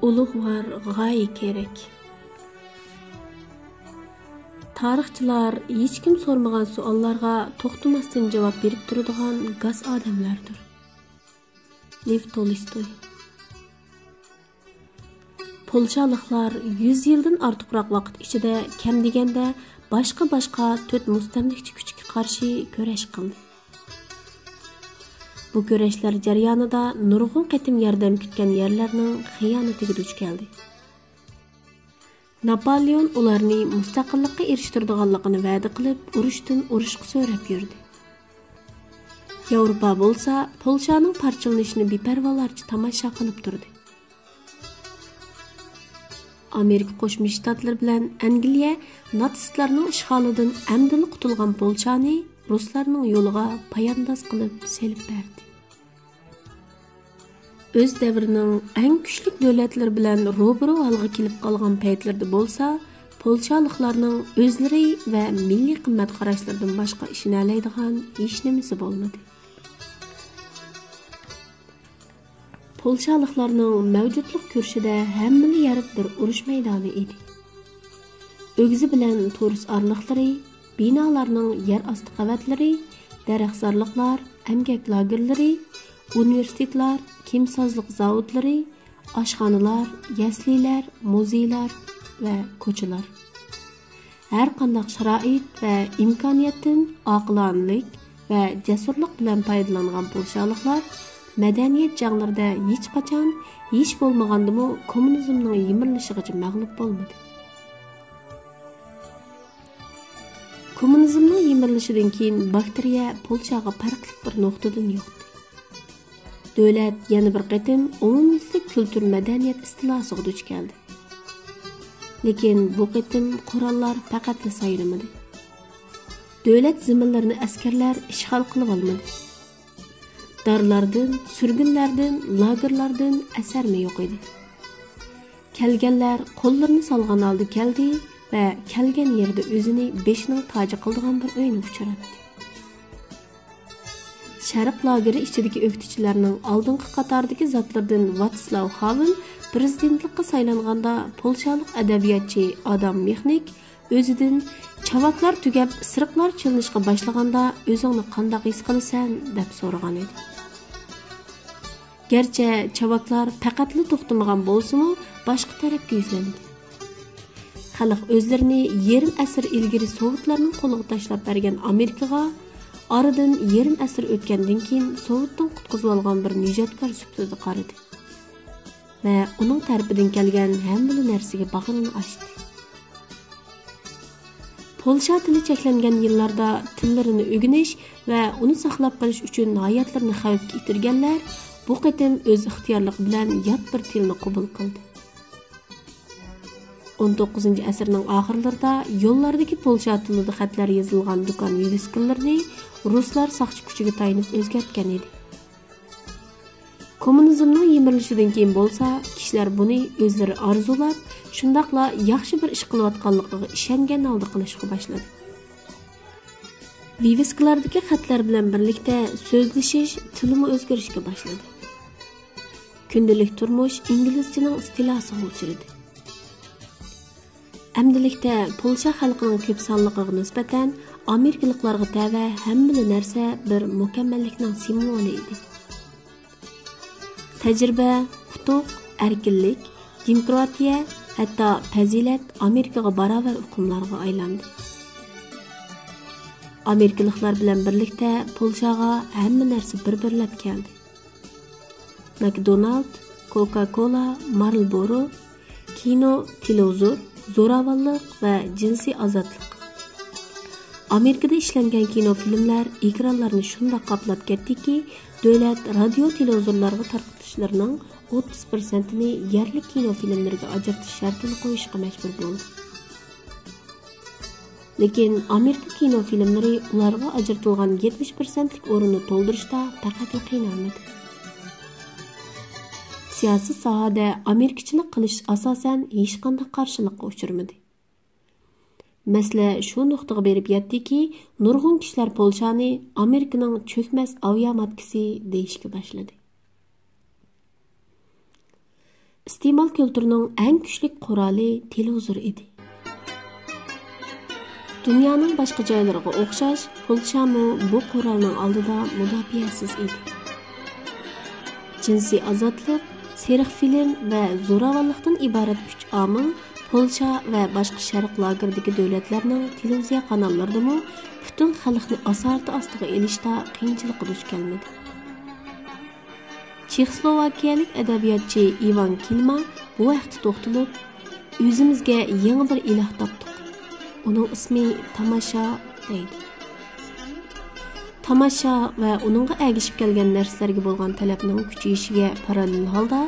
ulug'vor g'oya kerak. Tarixchilar hech kim so'rmagan savollarga to'xtamasdan javob berib turadigan gaz odamlardir. Lev Tolstoy. Polshaliklar 100 yildan ortiqroq vaqt ichida kam deganda boshqa 4 mustamlikchi kuchga qarshi kurash qildi. Bu kurashlar jarayonida nurg'un qatim yordam kutgan yerlarning xiyonatiga duch keldi. Napoleon ularni mustaqillikka erishtiradiganligini va'da qilib, urushdan urushga so'rab yurdi. Yevropa bo'lsa, Polshaning parchalanishini beparvolarcha tomosha qilib turdi. Amerika Qo'shma Shtatlari bilan Angliya natsistlarning ishg'olidan amdili qutulgan Polshani ruslarning yo'liga poyandoz qilib selib berdi. O'z davrining eng kuchli davlatlari bilan ro'baro holga kelib qolgan paytlarda bo'lsa, polshaliklarning o'zlari va milliy qimmat qarashlaridan boshqa ishini alaydigan hech nimasi bo'lmadi. Polshaliklarning mavjudlik kurshida hammani yarib bir urush maydoni edi. O'gzi bilan To'rus arliqlari, binolarning yer osti qavatlari, daraxtzorliklar, emgak lagerlari, universitetlar, kimsozlik zavodlari, oshxonalar, yaslilar, muzeylar va ko'chalar. Har qanday sharoit va imkoniyatdan oqilonlik va jasurlik bilan foydalangan polshaliklar madaniyat janglarida hech qachon, hech bo'lmagandimi kommunizmning yimirlishigacha mag'lub bo'lmadi. Kommunizmning yimirilishidan keyin bakteriya Polshaga farqli bir nuqtadan yo'qdi. Davlat yana bir qatim umumyuzlik kultur madaniyat istilosiga duch keldi. Lekin bu qatim qurollar faqat sayramadi. Davlat ziminlarini askarlar ishg'ol qilib olmadi. Darlardan, sürgünlerden, lagerlardan əsərmi yox idi. Kelganlar qo'llarini solgan oldi keldi va kelgan yerda o'zini beshining toji qildigan bir o'yni uchratdi. Sharq lageri ichidagi o'qituvchilarning oldingi qatordagi zotlardan Vatslav Havel prezidentlikka saylanganda polshalik adabiyotchi Adam Mixnik o'zidan chavaklar tugab isiriqlar chilinishga boshlaganda o'zingni qanday his qilasan deb so'ragan edi. Gerçi chavaklar faqatli to'xtamagan bo'lsa-mu, boshqa tarafga yuzlandi. Xalq o'zlarini yarim asr ilgari Sovetlarning qo'liga tashlab bergan Amerikaga oradan yarim asr o'tgandan keyin Sovetdan qutqizib olgan bir nijotkor sifatida qaradi. Va uning tarafidan kelgan hamma narsaga bag'rini ochdi. Polsha tili cheklangan yillarda tillarini o'rganish va uni saqlab qolish uchun hayotlarini xavfga itirganlar bu qatim o'z ixtiyorligi bilan yot bir tilni qabul qildi. 19-asrning oxirlarida yo'llardagi Polsha tilida xatlar yozilgan do'kon viviskalarni ruslar saqchi kuchiga tayinib o'zgartgan edi. Kommunizmning yimirilishidan keyin bo'lsa, kishilar buni o'zlari orzulab, shundaqla yaxshi bir ish qilayotganligiga ishongan holda qilishga boshladi. Viviskalardagi xatlar bilan birlikda so'zlashish tilimi o'zgarishga boshladi. Kundalik turmush inglizchaning istilosiga uchradi. Amdilikda Polsha xalqining ko'p sonligiga nisbatan Amerikaliklarga tava hamma narsa bir mukammallikning simvoli edi. Tajriba, huquq, erkinlik, demokratiya, hatto fazilat Amerikaga barobar hukmlarga aylandi. Amerikaliklar bilan birlikda Polshaga hamma narsa bir-birlab keldi. McDonald, Coca-Cola, Marlboro, kino, televizor, zo'ravonlik va jinsiy ozodlik. Amerikada ishlangan kino filmlar ekranlarni shunday qoplab ketdiki, davlat radio televizorlarga tarqatishlarining 30%ni yerlik kino filmlariga ajratish shartini qo'yishga majbur bo'ldi. Lekin Amerika kino filmlari ularga ajratilgan 70%lik o'rinni to'ldirishda faqat qiynalmadi. Siyosiy sohada amerikachilik qilish asosan hech qanday qarshilikqa uchirmadi. Masala shu nuqtaga berib yetdiki, nurg'un kishilar Polshani Amerikaning cho'kmas avia matkisi deyishga boshladi. iste'mol kültürünün eng kuchli quroli televizor edi. Dunyoning boshqa joylariga o'xshash, Polshami bu qurolning oldida mudofiasiz edi. Jinsiy ozodlik, seriq film va zo'ravonlikdan iborat 3 omil Polsha va boshqa sharq lageridagi davlatlarning televiziya kanallarida butun xalqni asorati ostiga elishda qiyinchilikqa duch kelmadi. Chexoslovakiyalik adabiyotchi Ivan Kilma bu vaqtda to'xtalib, o'zimizga yangi bir iloh topdik. Uning ismi Tamasha deydi. Tamasha va uningga ergishib kelgan narsalarga bo'lgan talabning kuchayishiga parallel holda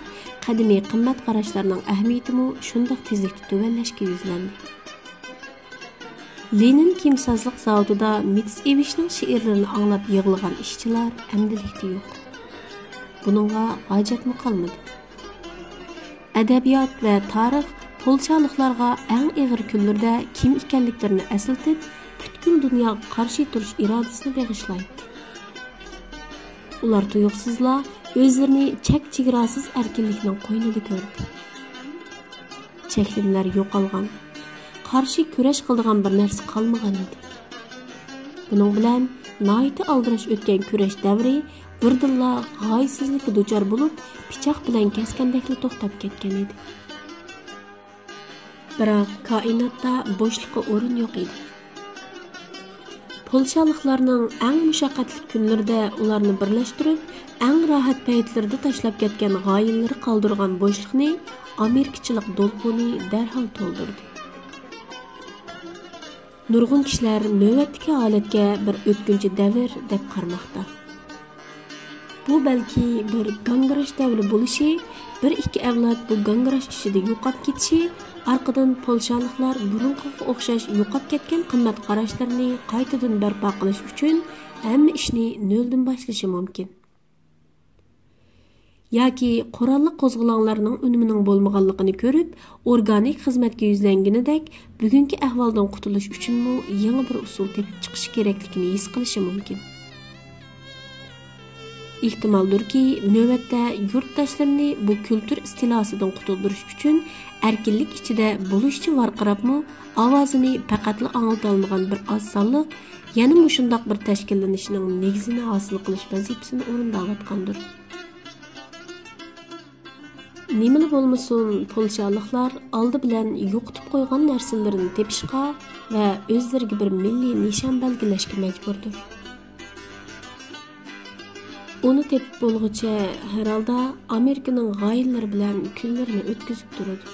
qadimiy qimmat qarashlarning ahamiyatimi shundoq tezlikda tuvanlashga yuzlandi. Lenin kimsozlik zavodida Mitsevishning she'rlarini anglab yig'ilgan ishchilar amdilikda yo'q. Buningga hojatmi qolmadi. Adabiyot va tarix polshaliklarga eng og'ir kunlarda kim ekanliklarini eslatib, butkul dunyoga qarshi turish irodasini bag'ishlaydi. Ular tuyuqsizla o'zlarini chek-chegarasiz erkinlikning qo'ynida ko'rdi. Cheklimlar yo'qolgan, qarshi kurash qiladigan bir narsa qolmagan edi. Buning bilan noiti aldirash o'tgan kurash davri birdilla g'oyisizlikka duchor bo'lib, pichoq bilan kaskandakli to'xtab ketgan edi. Biroq koinotda bo'shliqqa o'rin yo'q edi. Polshaliklarning eng mushaqqatli kunlarida ularni birlashtirib, eng rohat paytlarida tashlab ketgan g'oyalari qoldirgan bo'shliqni Amerikachilik do'lqini darhol to'ldirdi. Nurg'un kishilar navbatdagi holatga bir o'tkinchi davr deb qaramoqda. Bu balki bir gangrash davri bo'lishi, bir ikki avlod bu gangrash ishida yo'qolib ketishi, orqadan polshaliklar burunqiga o'xshash yo'qolib ketgan qimmat qarashlarini qaytadan barpo qilish uchun hamma ishni noldan boshlashi mumkin. Yoki qurolli qo'zg'olonlarning unimining bo'lmaganligini ko'rib, organik xizmatga yuzlanganidek, bugungi ahvoldan qutulish uchunmi yangi bir usul tepib chiqish kerakligini his qilishi mumkin. Ehtimoldirki, navbatda yurtdoshlarini bu kultur istilosidan qutuldirish uchun erkinlik ichida bo'lishchi varqirabmi, ovozini faqatla anglata olmagan bir oz sonliq, yana mushundoq bir tashkillanishning negizini hosil qilish vazifasini o'rinlayotgandir. Nimani bo'lmasin, polshaliklar oldi bilan yo'qotib qo'ygan narsalarini tepishga va o'zlariga bir milliy nishon belgilashga majburdir. Uni tepib bo'lguncha, har holda Amerikaning g'oyalari bilan kunlarini o'tkazib turadi.